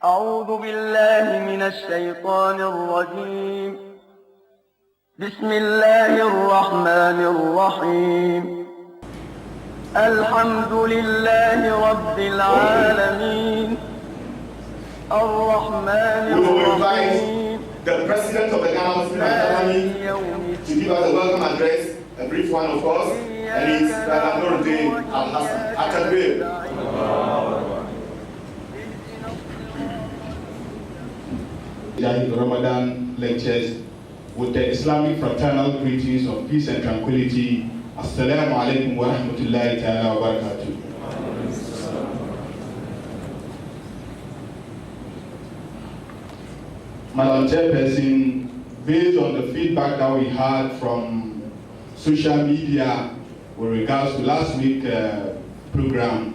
أعوذ بالله من الشيطان الرجيم. بسم الله الرحمن الرحيم. الحمد لله رب العالمين الرحمن الرحيم. The president of the Ghana Muslim Academy to give us a welcome address, a brief one of course, and it's Brother Nuruddin Al-Hassan. Atakbir. The Ramadan lectures with the Islamic fraternal greetings of peace and tranquility. Assalamu alaikum wa rahmatullahi ta'ala wa barakatuh. Madam Chairperson, based on the feedback that we had from social media with regards to last week's program,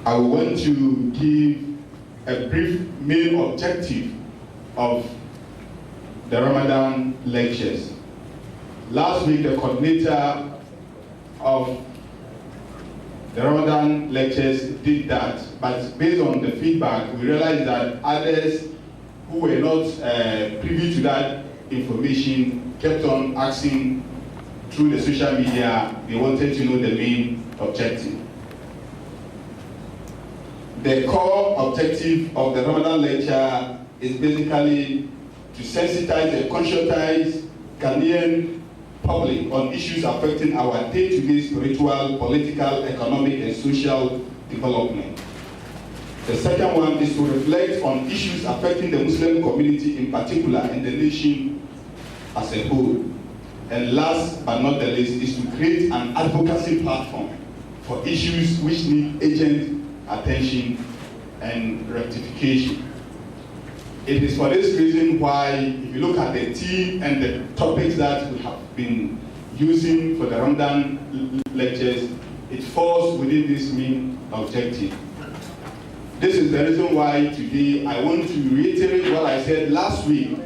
I want to give a brief main objective of the Ramadan lectures. Last week, the coordinator of the Ramadan lectures did that, but based on the feedback, we realized that others who were not privy to that information kept on asking through the social media. They wanted to know the main objective. The core objective of the Ramadan lecture is basically to sensitize and conscientize Ghanaian public on issues affecting our day-to-day spiritual, political, economic, and social development. The second one is to reflect on issues affecting the Muslim community in particular and the nation as a whole. And last but not the least is to create an advocacy platform for issues which need urgent attention and rectification. It is for this reason why, if you look at the theme and the topics that we have been using for the Ramadan lectures, it falls within this main objective. This is the reason why today I want to reiterate what I said last week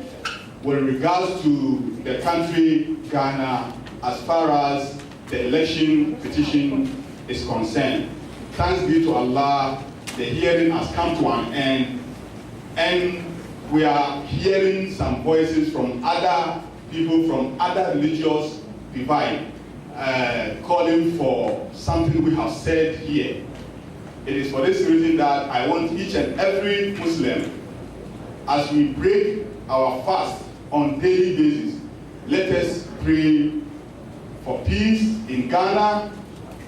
with regards to the country Ghana as far as the election petition is concerned. Thanks be to Allah, the hearing has come to an end, and we are hearing some voices from other people from other religious divide calling for something we have said here. It is for this reason that I want each and every Muslim, as we break our fast on daily basis, let us pray for peace in Ghana,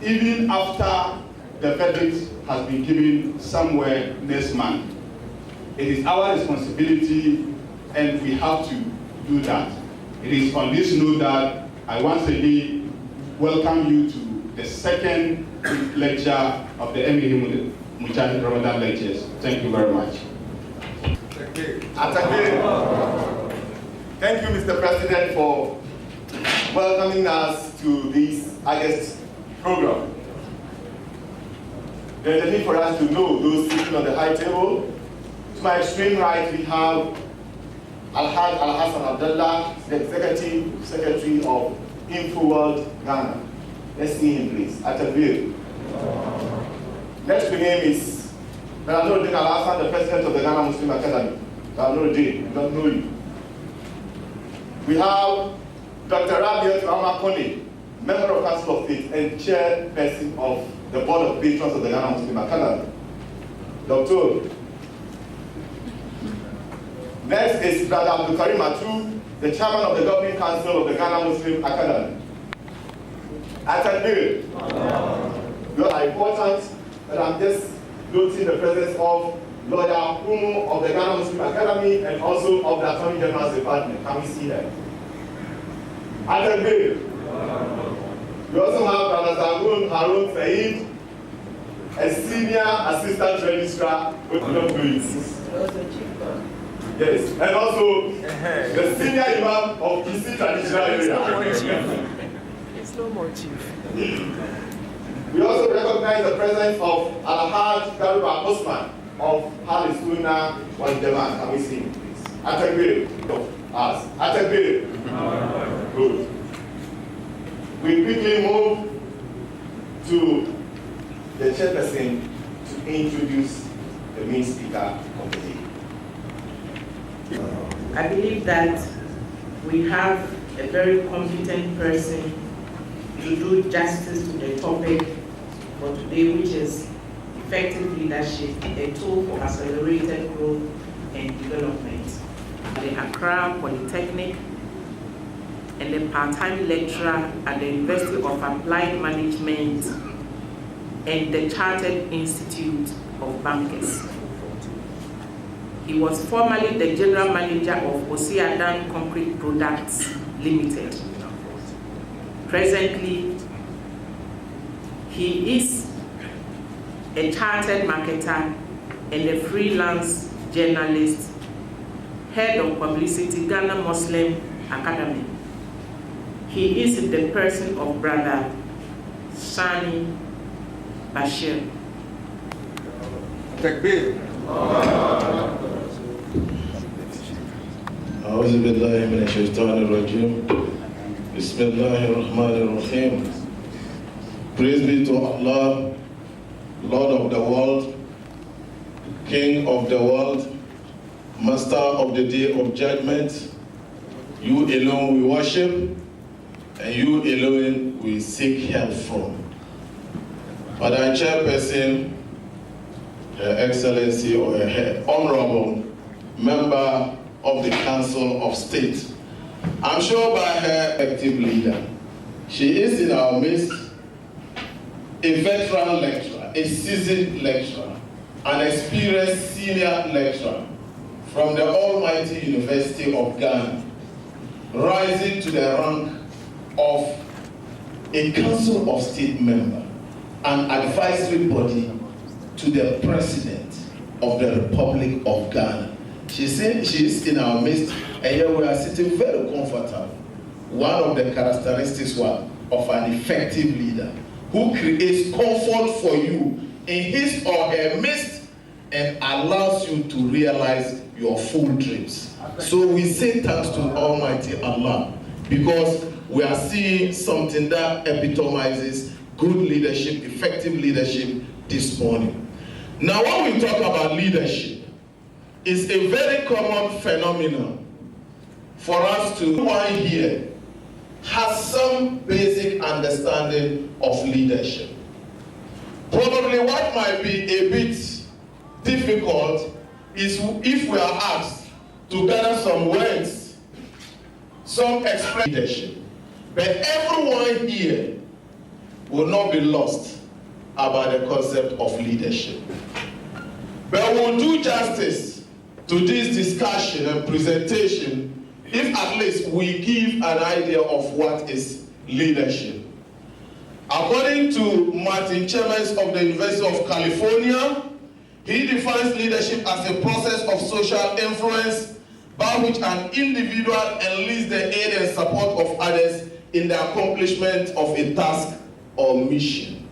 even after the verdict has been given somewhere next month. It is our responsibility and we have to do that. It is on this note that I once again welcome you to the second lecture of the Emir Mujahid Ramadan lectures. Thank you very much. Thank you, Mr. President, for welcoming us to this August program. There's a need for us to know those sitting on the high table. To my extreme right, we have Al-Haj Al-Hassan Abdullah, the Executive Secretary of InfoWorld Ghana. Let's see him, please. Atakbir. Next to him is Brother Nuruddin Al-Hassan, the President of the Ghana Muslim Academy. Brother Nuruddin, we don't know you. We have Dr. Rabiat Amakoni, Member of Council of State and Chairperson of the Board of Patrons of the Ghana Muslim Academy. Doctor. Next is Brother Abdul Karim Atu, the Chairman of the Governing Council of the Ghana Muslim Academy. Atakbir. You are important, but I'm just noting the presence of Lawyer Umu of the Ghana Muslim Academy and also of the Attorney General's Department. Can we see them? Atakbir. We also have Brother Zagun Harun Said, a Senior Assistant Registrar with Yes, and also the Senior Imam of PC Traditional Area. It's no more chief. We also recognize the presence of Al-Haj Garuba Osman of Halis Sunnah wal Jama'ah. Can we see him, please? Atakbir. Atakbir. Good. We quickly move to the chairperson to introduce the main speaker of the day. I believe that we have a very competent person to do justice to the topic for today, which is effective leadership, a tool for accelerated growth and development. The Accra Polytechnic and a part-time lecturer at the University of Applied Management and the Chartered Institute of Bankers. He was formerly the general manager of Osiadan Concrete Products Limited. Presently, he is a chartered marketer and a freelance journalist, head of publicity, Ghana Muslim Academy. He is the person of Brother Sani Bashir. Takbir. أعوذ بالله من الشيطان الرجيم. بسم الله الرحمن الرحيم. Praise be to Allah, Lord of the world, King of the world, Master of the day of judgment. You alone we worship, and you alone we seek help from. Madam Chairperson, Her Excellency or Her Honorable Member of the Council of State, I'm sure by her active leader, she is in our midst a veteran lecturer, a seasoned lecturer, an experienced senior lecturer from the Almighty University of Ghana, rising to the rank of a Council of State member, an advisory body to the President of the Republic of Ghana. She is in our midst, and here we are sitting very comfortable. One of the characteristics of an effective leader who creates comfort for you in his or her midst and allows you to realize your full dreams. So we say thanks to Almighty Allah, because we are seeing something that epitomizes good leadership, effective leadership this morning. Now, when we talk about leadership, it's a very common phenomenon for us to, one here has some basic understanding of leadership. Probably what might be a bit difficult is if we are asked to gather some words, some express leadership. But everyone here will not be lost about the concept of leadership. But we'll do justice to this discussion and presentation if at least we give an idea of what is leadership. According to Martin Chemers of the University of California, he defines leadership as a process of social influence by which an individual enlists the aid and support of others in the accomplishment of a task or mission.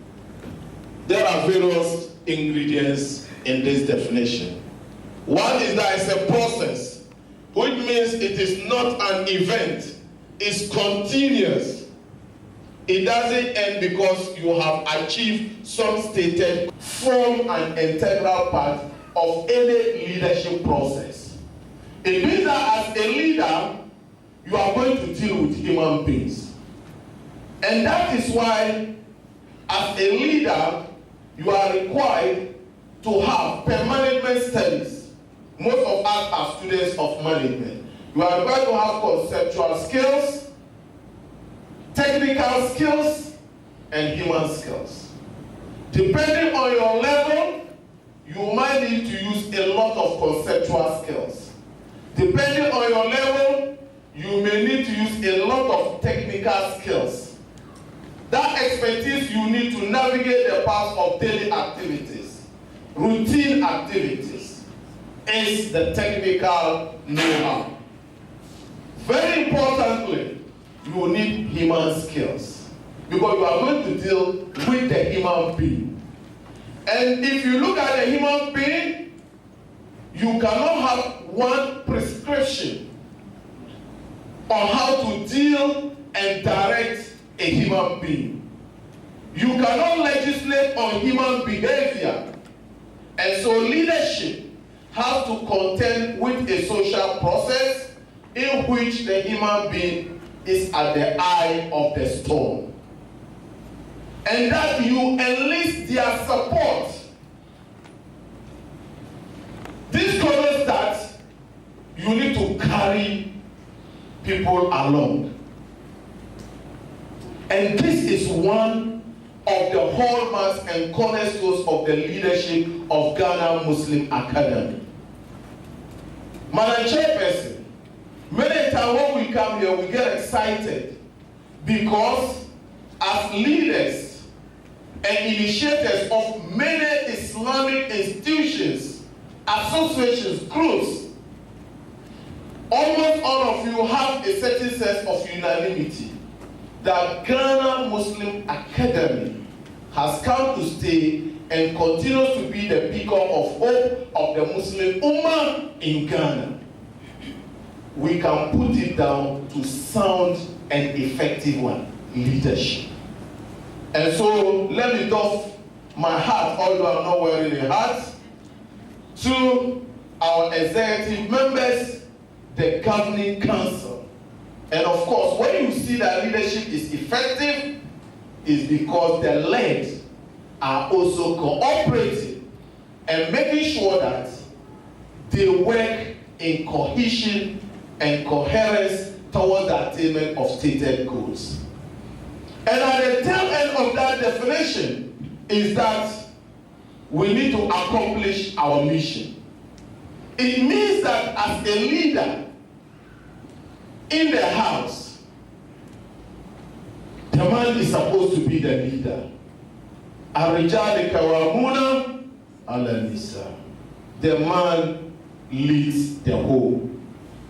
There are various ingredients in this definition. One is that it's a process, which means it is not an event, it's continuous. It doesn't end because you have achieved some stated form an integral part of any leadership process. It means that as a leader, you are going to deal with human beings. And that is why, as a leader, you are required to have management studies. Most of us are students of management. You are required to have conceptual skills, technical skills, and human skills. Depending on your level, you might need to use a lot of conceptual skills. Depending on your level, you may need to use a lot of technical skills. That expertise you need to navigate the path of daily activities, routine activities, is the technical know-how. Very importantly, you will need human skills, because you are going to deal with the human being. And if you look at the human being, you cannot have one prescription on how to deal and direct a human being. You cannot legislate on human behavior And so leadership has to contend with a social process in which the human being is at the eye of the storm. And that you enlist their support. This covers that you need to carry people along. And this is one of the hallmarks and cornerstones of the leadership of Ghana Muslim Academy. Madam Chairperson, many times when we come here, we get excited because as leaders and initiators of many Islamic institutions, associations, groups, almost all of you have a certain sense of unanimity that Ghana Muslim Academy has come to stay and continues to be the beacon of hope of the Muslim Ummah in Ghana. We can put it down to sound and effective one, leadership. And so let me doff my hat, although I'm not wearing a hat, to our executive members, the governing council. And of course, when you see that leadership is effective, is because the led are also cooperating and making sure that they work in cohesion and coherence towards the attainment of stated goals. And at the tail end of that definition is that we need to accomplish our mission. It means that as a leader in the house, the man is supposed to be the leader. Ar-rijal qawwamuna 'ala an-nisa. The man leads the home.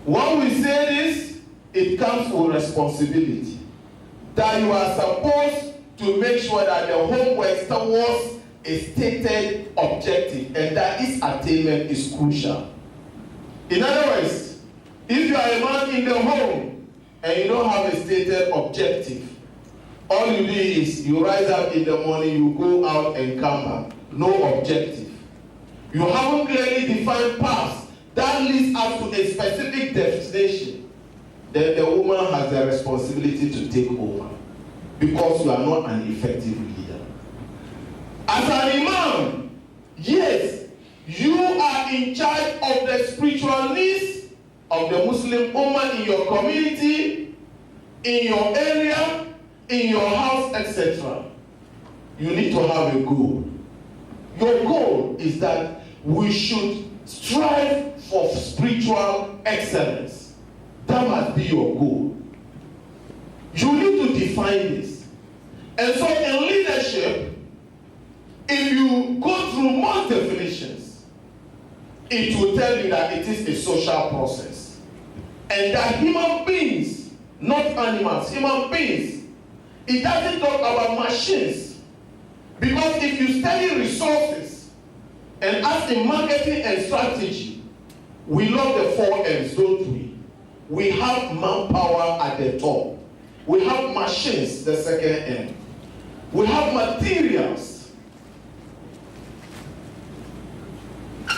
When we say this, it comes with responsibility. That you are supposed to make sure that the home works towards a stated objective, and that its attainment is crucial. In other words, if you are a man in the home and you don't have a stated objective, all you do is you rise up in the morning, you go out and come back. No objective. You haven't clearly defined paths that leads up to a specific destination. Then the woman has the responsibility to take over because you are not an effective leader. As an imam, yes, you are in charge of the spiritual needs of the Muslim Ummah in your community, in your area, in your house, etc. You need to have a goal. Your goal is that we should strive for spiritual excellence. That must be your goal. You need to define this. And so in leadership, if you go through more definitions, it will tell you that it is a social process. And that human beings, not animals, human beings, it doesn't talk about machines. Because if you study resources, and as in marketing and strategy, we love the 4 M's, don't we? We have manpower at the top. We have machines, the second M. We have materials.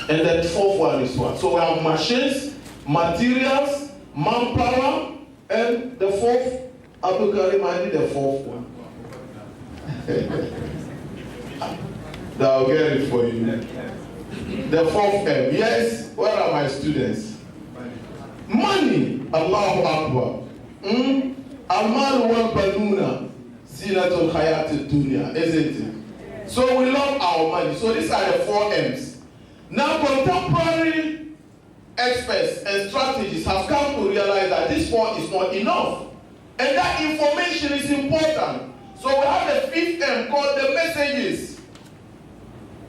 And the fourth one is what? So we have machines, materials, manpower, and the fourth, Abdul Karim, I need the fourth one. I'll get it for you. The fourth M. Yes, where are my students? Money. Allahu Akbar. Amal wal banuna zinatul hayat dunya, isn't it? So we love our money. So these are the 4 M's. Now contemporary experts and strategists have come to realize that this 4 is not enough. And that information is important. So we have the 5th M called the messages.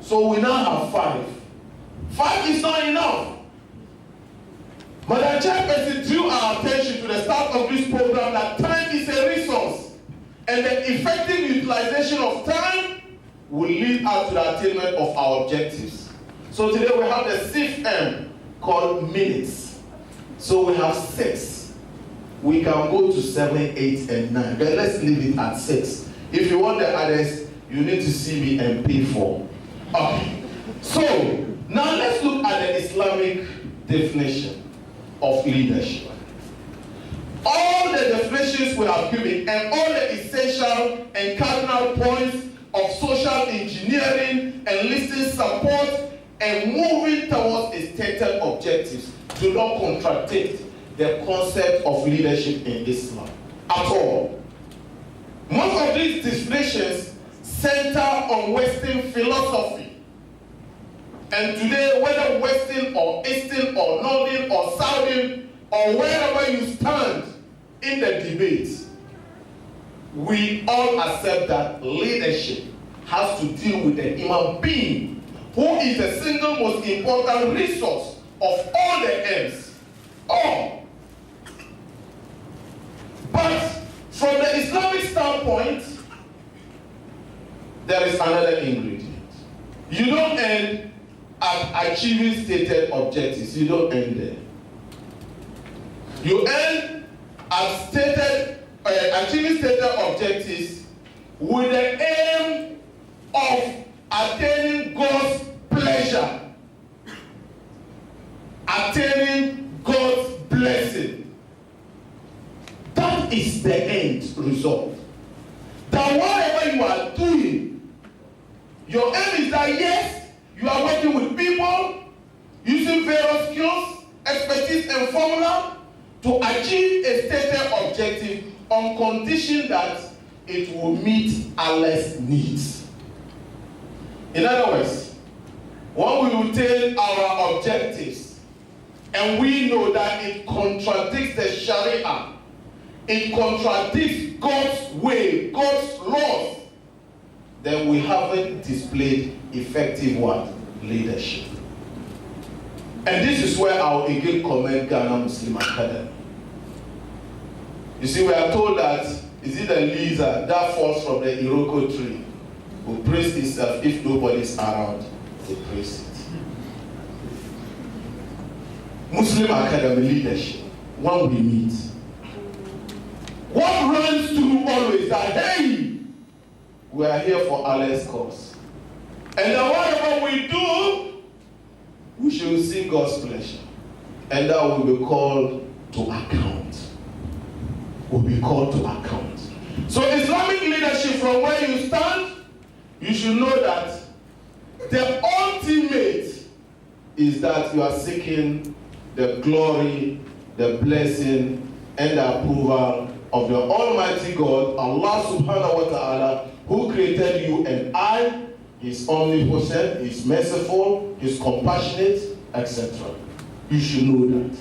So we now have 5. 5 is not enough. Madam Chairperson drew our attention to the start of this program that time is a resource. And the effective utilization of time will lead us to the attainment of our objectives. So today we have the 6th M called minutes. So we have 6. We can go to 7, 8, and 9. But let's leave it at 6. If you want the others, you need to see me and pay for. Okay. So, now let's look at the Islamic definition of leadership. All the definitions we have given and all the essential and cardinal points of social engineering, enlisting support, and moving towards its stated objectives do not contradict the concept of leadership in Islam at all. Most of these definitions center on Western philosophy. And today, whether Western or Eastern or Northern or Southern or wherever you stand in the debate, we all accept that leadership has to deal with the human being, who is the single most important resource of all the ends. All. But from the Islamic standpoint, there is another ingredient. You don't end at achieving stated objectives. You don't end there. You end at achieving stated objectives with the aim of attaining God's pleasure, attaining God's blessing. That is the end result. That whatever you are doing, your aim is that yes, you are working with people, using various skills, expertise, and formula to achieve a stated objective on condition that it will meet Allah's needs. In other words, when we attain our objectives and we know that it contradicts the Sharia, it contradicts God's way, God's laws, then we haven't displayed effective what? Leadership. And this is where I will again commend Ghana Muslim Academy. You see, we are told that is it a lizard that falls from the Iroko tree will praise itself if nobody is around to praise it. Muslim Academy leadership, when we meet, what runs through always that, hey, we are here for Allah's cause. And then whatever we do, we should see God's pleasure. And that will be called to account. Will be called to account. So Islamic leadership, from where you stand, you should know that the ultimate is that you are seeking the glory, the blessing, and the approval of the Almighty God, Allah subhanahu wa ta'ala, who created you and I. He's omnipotent, he's merciful, he's compassionate, etc. You should know that.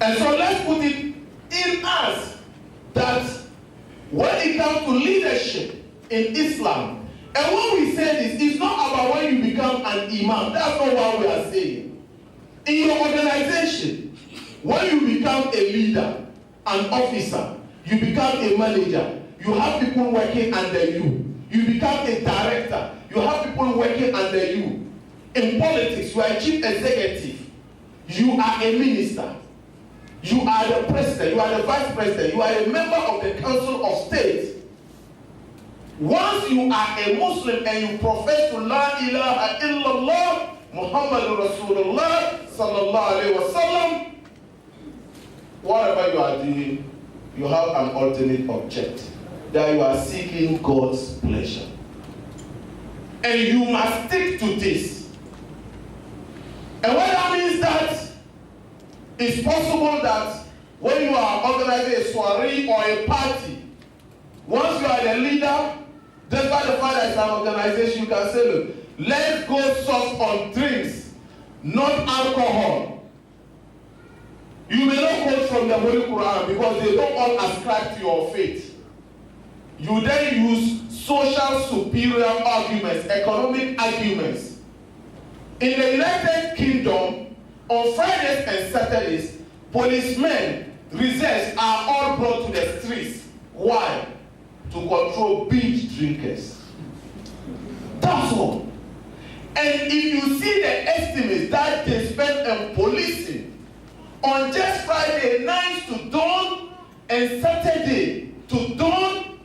And so let's put it in us that when it comes to leadership in Islam, and when we say this, it's not about when you become an imam. That's not what we are saying. In your organization, when you become a leader, an officer, you become a manager, you have people working under you. You become a director, you have people working under you. In politics, you are a chief executive. You are a minister. You are the president, you are the vice president, you are a member of the council of state. Once you are a Muslim and you profess to La ilaha illallah, Muhammadur Rasulullah sallallahu alayhi wa sallam, whatever you are doing, you have an alternate objective, that you are seeking God's pleasure. And you must stick to this. And what that means that it's possible that when you are organizing a soiree or a party, once you are the leader, despite the fact that it's an organization, you can say, look, let's go soft on drinks, not alcohol. You may not quote from the Holy Quran because they don't all ascribe to your faith. You then use social superior arguments, economic arguments. In the United Kingdom, on Fridays and Saturdays, policemen, reserves are all brought to the streets. Why? To control binge drinkers. That's all. And if you see the estimates that they spend on policing, on just Friday nights to dawn and Saturday to dawn,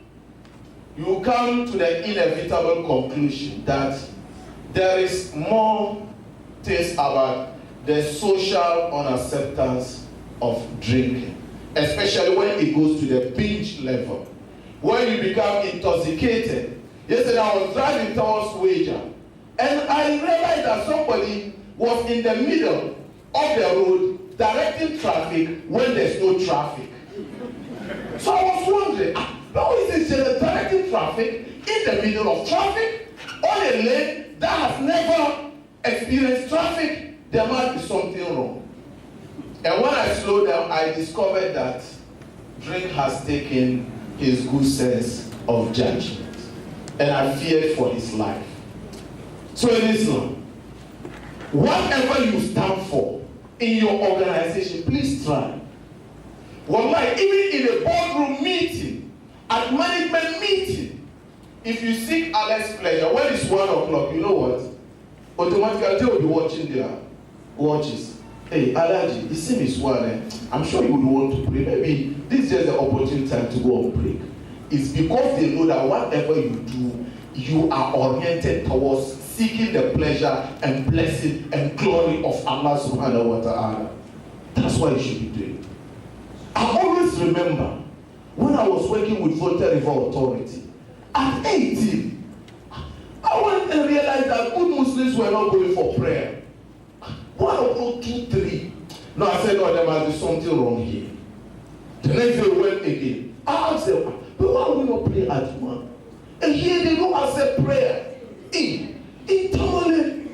you come to the inevitable conclusion that there is more things about the social unacceptance of drinking, especially when it goes to the binge level. When you become intoxicated. Yesterday I was driving towards Wager, and I realized that somebody was in the middle of the road directing traffic when there's no traffic. So I was wondering, how is this directing traffic in the middle of traffic on a lane that has never experienced traffic? There must be something wrong. And when I slowed down, I discovered that drink has taken his good sense of judgment. And I feared for his life. So in Islam, whatever you stand for in your organization, please try. Wallahi, even in a boardroom meeting, at management meeting, if you seek Allah's pleasure, when it's 1 o'clock, you know what? Automatically they will be watching their watches. Hey, Alaji, it seems 1. I'm sure you would want to pray. Maybe this is just the opportune time to go and pray. It's because they know that whatever you do, you are oriented towards seeking the pleasure and blessing and glory of Allah subhanahu wa ta'ala. That's what you should be doing. I always remember when I was working with Volta River Authority, at 18, I went and realized that good Muslims were not going for prayer. 1 o'clock, 2, 3. No, I said, no, there must be something wrong here. The next day we went again. I asked them, but why would we not pray at 1? And here they don't accept prayer. In Tamale,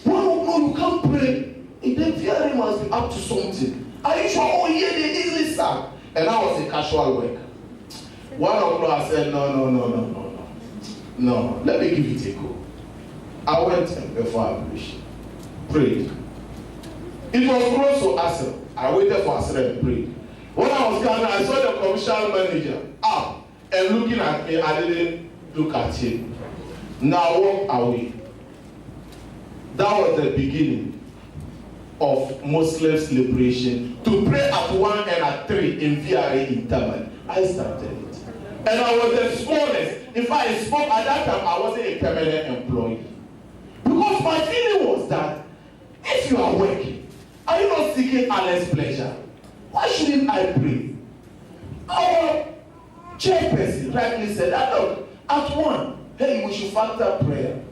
1 o'clock you can't pray. In the theory must be up to something. Are you sure? Oh, here they easily start. And that was a casual work. 1 o'clock I said, no, let me give it a go. I went and before I prayed. It was close to Asr. I waited for Asr and prayed. When I was coming, I saw the commercial manager up and looking at me. I didn't look at him. Now walk away. That was the beginning of Muslims' liberation. To pray at 1 and at 3 in VRA in Taman. I started it. And I was the smallest. If I spoke at that time, I wasn't a permanent employee. Because my feeling was that if you are working, are you not seeking Allah's pleasure? Why shouldn't I pray? Our chairperson rightly said that, look, at 1, hey, we should factor prayer.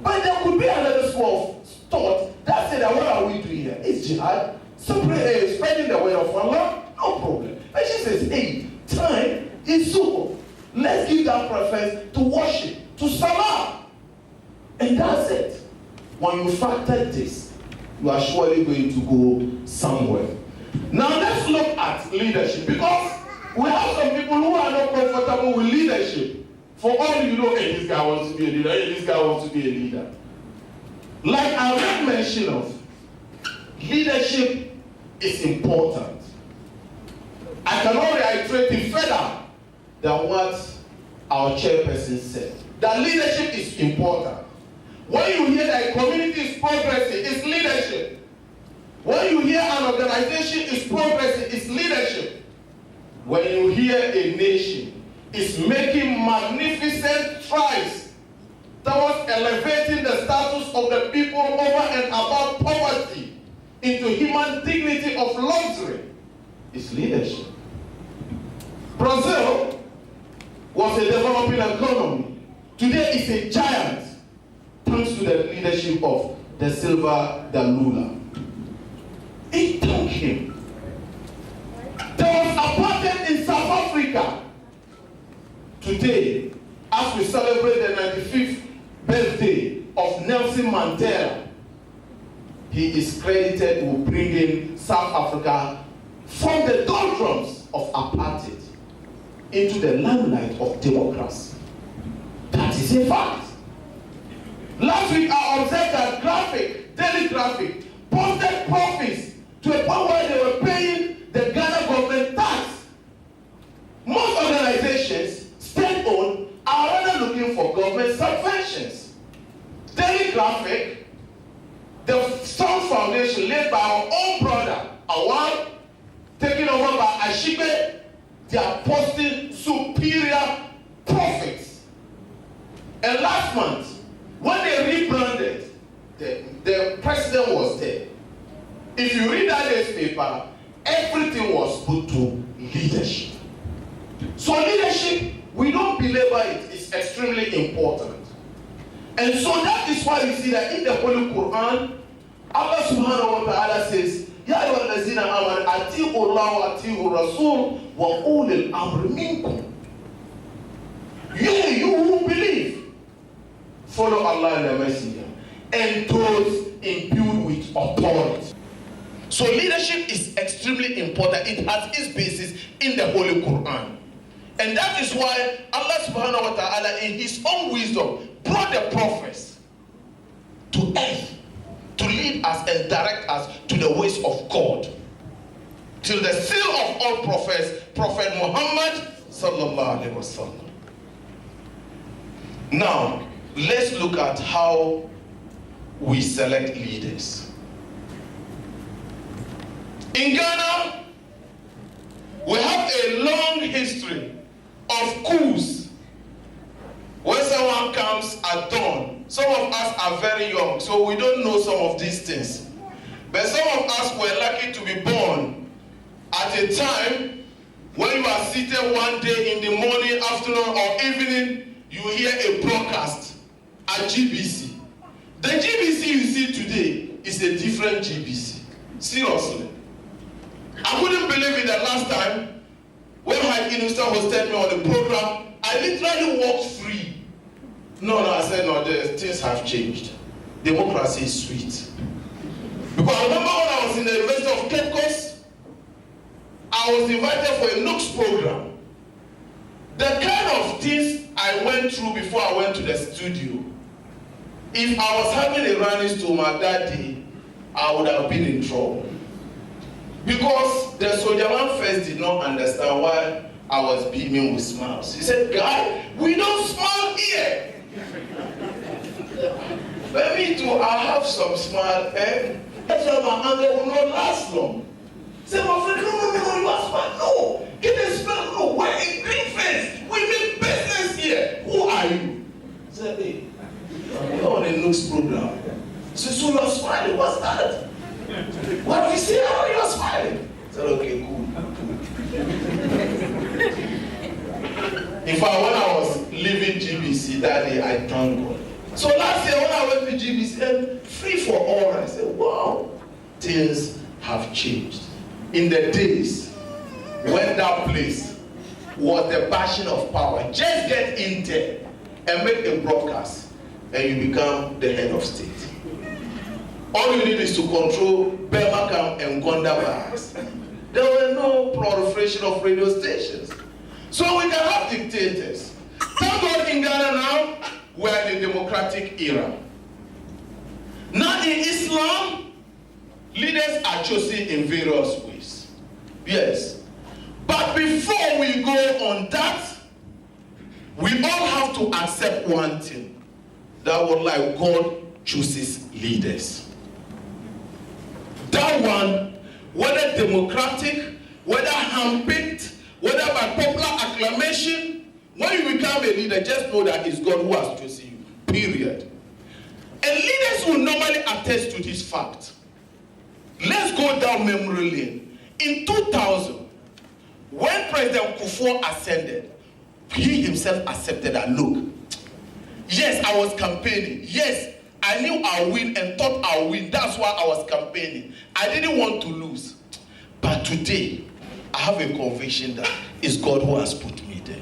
But there could be another school of thought that said that what are we doing here? It's jihad. So pray, spreading the word of Allah, no problem. But she says, hey, time is so. Let's give that preference to worship, to salah. And that's it. When you factor this, you are surely going to go somewhere. Now let's look at leadership, because we have some people who are not comfortable with leadership. For all you know, hey, this guy wants to be a leader, hey, this guy wants to be a leader. Like I made mention of, leadership is important. I cannot reiterate it further than what our chairperson said. That leadership is important. When you hear that a community is progressing, it's leadership. When you hear an organization is progressing, it's leadership. When you hear a nation is making magnificent strides towards elevating the status of the people over and above poverty into human dignity of luxury, it's leadership. Brazil was a developing economy. Today it's a giant, thanks to the leadership of Da Silva da Lula. It took him. There was apartheid in South Africa. Today, as we celebrate the 95th birthday of Nelson Mandela, he is credited with bringing South Africa from the doldrums of apartheid into the limelight of democracy. That is a fact. Last week I observed that Daily Graphic, posted profits to a point where they were paying the Ghana government tax. Most organizations, state-owned, are rather looking for government subventions. Daily Graphic, the Strong Foundation led by our own brother, Awal, taken over by Ashibe, they are posting superior profits. And last month, when they rebranded the president was there. If you read that newspaper, everything was put to leadership. So leadership, we don't belabor it, it's extremely important. And so that is why we see that in the Holy Quran, Allah subhanahu wa ta'ala says, Ya ayyuhallazina amanu ati'u Allah wa ati'u Rasul wa ulil amri minkum. You who believe, follow Allah and the Messenger, and those imbued with authority. So leadership is extremely important. It has its basis in the Holy Quran. And that is why Allah subhanahu wa ta'ala in his own wisdom brought the prophets to earth to lead us and direct us to the ways of God. Till the seal of all prophets, Prophet Muhammad sallallahu alaihi wasallam. Now, let's look at how we select leaders. In Ghana, we have a long history of coups. When someone comes at dawn, some of us are very young, so we don't know some of these things. But some of us were lucky to be born at a time when you are seated one day in the morning, afternoon, or evening, you hear a broadcast at GBC. The GBC you see today is a different GBC. Seriously. I wouldn't believe it the last time when my minister hosted me on the program, I literally walked free. No, I said, no, things have changed. Democracy is sweet. Because I remember when I was in the University of Cape Coast, I was invited for a Nooks program. The kind of things I went through before I went to the studio, if I was having a running stomach that day, I would have been in trouble. Because the soldier man first did not understand why I was beaming with smiles. He said, "Guy, we don't smile here." Let me too, I have some smile. That's why my anger will not last long. Say, my friend, no, you are smart. No, get a smile. No, we're in green face. We make business here. Who are you? I said, hey, you're on a Nooks program. So you are smiling. What's that? What do you say? Oh, you are smiling. I said, okay, cool. In fact, when I was leaving GBC that day, I thanked God. So last year when I went to GBC, and free for all, I said, wow, things have changed. In the days when that place was the bastion of power, just get in there and make a broadcast, and you become the head of state. All you need is to control Birmingham and Gonda bars. There were no proliferation of radio stations. So we can have dictators. Thank God in Ghana now, we're in the democratic era. Now in Islam, leaders are chosen in various ways. Yes. But before we go on that, we all have to accept one thing. That was like God chooses leaders. That one, whether democratic, whether handpicked, whether by popular acclamation, when you become a leader, just know that it's God who has chosen you. Period. And leaders will normally attest to this fact. Let's go down memory lane. In 2000, when President Kufuor ascended, he himself accepted that, look, yes, I was campaigning. Yes, I knew I'll win and thought I'll win. That's why I was campaigning. I didn't want to lose. But today, I have a conviction that it's God who has put me there.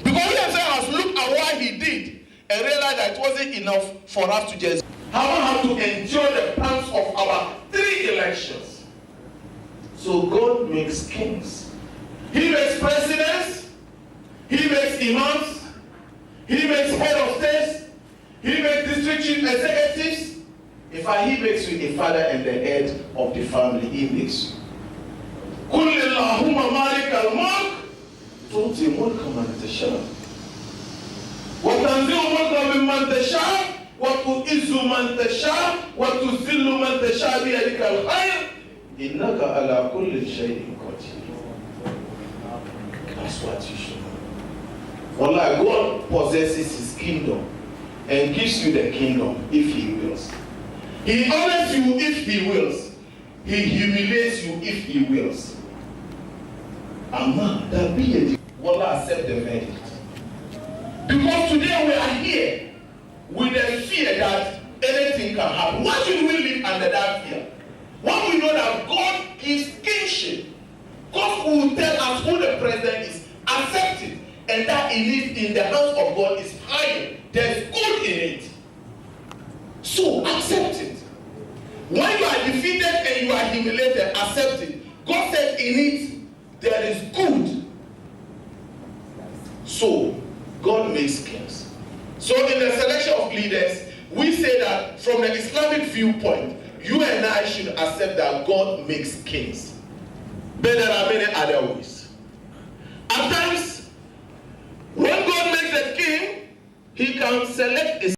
Because he himself has looked at what he did and realized that it wasn't enough for us to just have to endure the pangs of our 3 elections. So God makes kings. He makes presidents. He makes imams. He makes head of states. He makes district chief executives. In fact, he makes you a father and the head of the family. He makes you. قل اللهم مالك الملك تؤتي ملك من تشاء وتنزع ملك ممن تشاء وتعز من تشاء وتذل من تشاء بيدك الخير إنك على كل شيء قدير. That's what you should know. Wallahi, God possesses his kingdom and gives you the kingdom if he wills. He honors you if he wills. He humiliates you if he wills. Amma, that be it. Wallah accept the verdict. Because today we are here with the fear that anything can happen. Why should we live under that fear? When we know that God gives kingship, God will tell us who the president is, accept it, and that in the hands of God is higher. There's good in it. So accept it. When you are defeated and you are humiliated, accept it. God said in it there is good. So God makes kings. So in the selection of leaders, we say that from the Islamic viewpoint, you and I should accept that God makes kings. But there are many other ways. At times, when God makes a king, he can select a